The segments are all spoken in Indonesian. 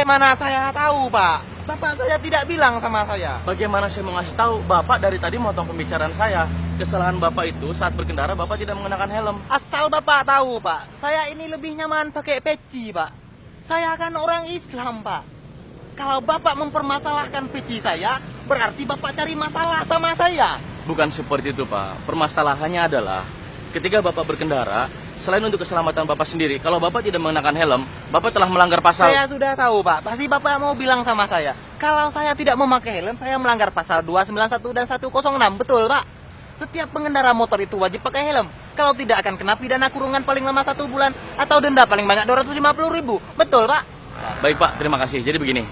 Mana saya tahu, Pak? Bapak saya tidak bilang sama saya. Bagaimana saya mau ngasih tahu? Bapak dari tadi motong pembicaraan saya. Kesalahan Bapak itu saat berkendara Bapak tidak mengenakan helm. Asal Bapak tahu, Pak, saya ini lebih nyaman pakai peci, Pak. Saya kan orang Islam, Pak. Kalau Bapak mempermasalahkan peci saya, berarti Bapak cari masalah sama saya. Bukan seperti itu, Pak. Permasalahannya adalah ketika Bapak berkendara, selain untuk keselamatan Bapak sendiri, kalau Bapak tidak mengenakan helm, Bapak telah melanggar pasal. Saya sudah tahu, Pak. Pasti Bapak mau bilang sama saya, kalau saya tidak memakai helm, saya melanggar pasal 291 dan 106. Betul, Pak? Setiap pengendara motor itu wajib pakai helm. Kalau tidak akan kena pidana kurungan paling lama 1 bulan atau denda paling banyak 250.000. Betul, Pak? Baik, Pak. Terima kasih. Jadi begini,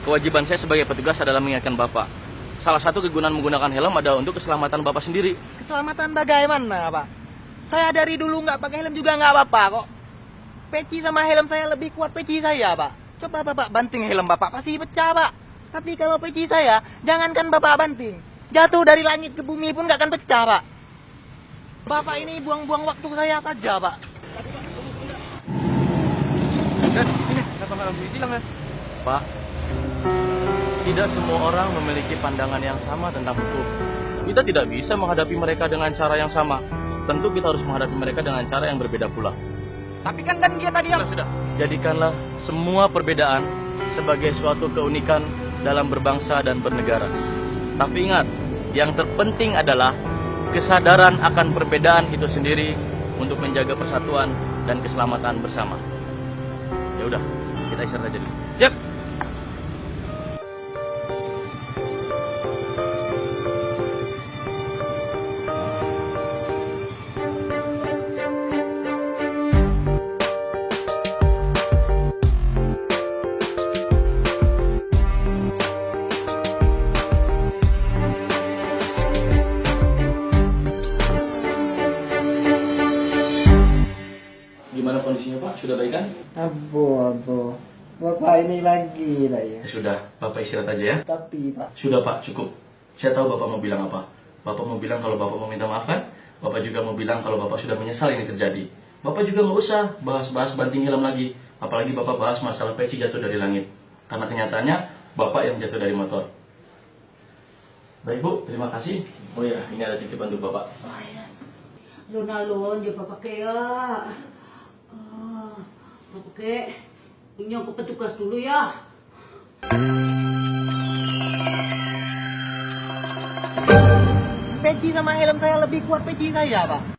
kewajiban saya sebagai petugas adalah mengingatkan Bapak. Salah satu kegunaan menggunakan helm adalah untuk keselamatan Bapak sendiri. Keselamatan bagaimana, Pak? Saya dari dulu nggak pakai helm juga nggak apa-apa kok. Peci sama helm saya lebih kuat peci saya, Pak. Coba Bapak banting helm Bapak, pasti pecah, Pak. Tapi kalau peci saya, jangankan Bapak banting. Jatuh dari langit ke bumi pun nggak akan pecah, Pak. Bapak ini buang-buang waktu saya saja, Pak. Sini, kenapa nggak langsung ditilang ya? Pak, tidak semua orang memiliki pandangan yang sama tentang hukum. Kita tidak bisa menghadapi mereka dengan cara yang sama. Tentu kita harus menghadapi mereka dengan cara yang berbeda pula. Tapi kan dia tadi yang... Sudah. Jadikanlah semua perbedaan sebagai suatu keunikan dalam berbangsa dan bernegara. Tapi ingat, yang terpenting adalah kesadaran akan perbedaan itu sendiri untuk menjaga persatuan dan keselamatan bersama. Ya udah, kita istirahat aja dulu. Siap. Gimana kondisinya Pak? Sudah baik kan? Abu. Bapak ini lagi lah ya. Ya sudah, Bapak istirahat aja ya. Tapi Pak, Sudah Pak, cukup. Saya tahu Bapak mau bilang apa. Bapak mau bilang kalau Bapak mau minta maaf kan? Bapak juga mau bilang kalau Bapak sudah menyesal ini terjadi. Bapak juga nggak usah bahas-bahas banting helm lagi. Apalagi Bapak bahas masalah peci jatuh dari langit. Karena kenyataannya Bapak yang jatuh dari motor. Baik Bu, terima kasih. Oh ya, ini ada titipan untuk Bapak. Alon-alon, dia pakai ya. Pakai. Ini aku petugas dulu ya. Peci sama helm saya lebih kuat peci saya, Pak.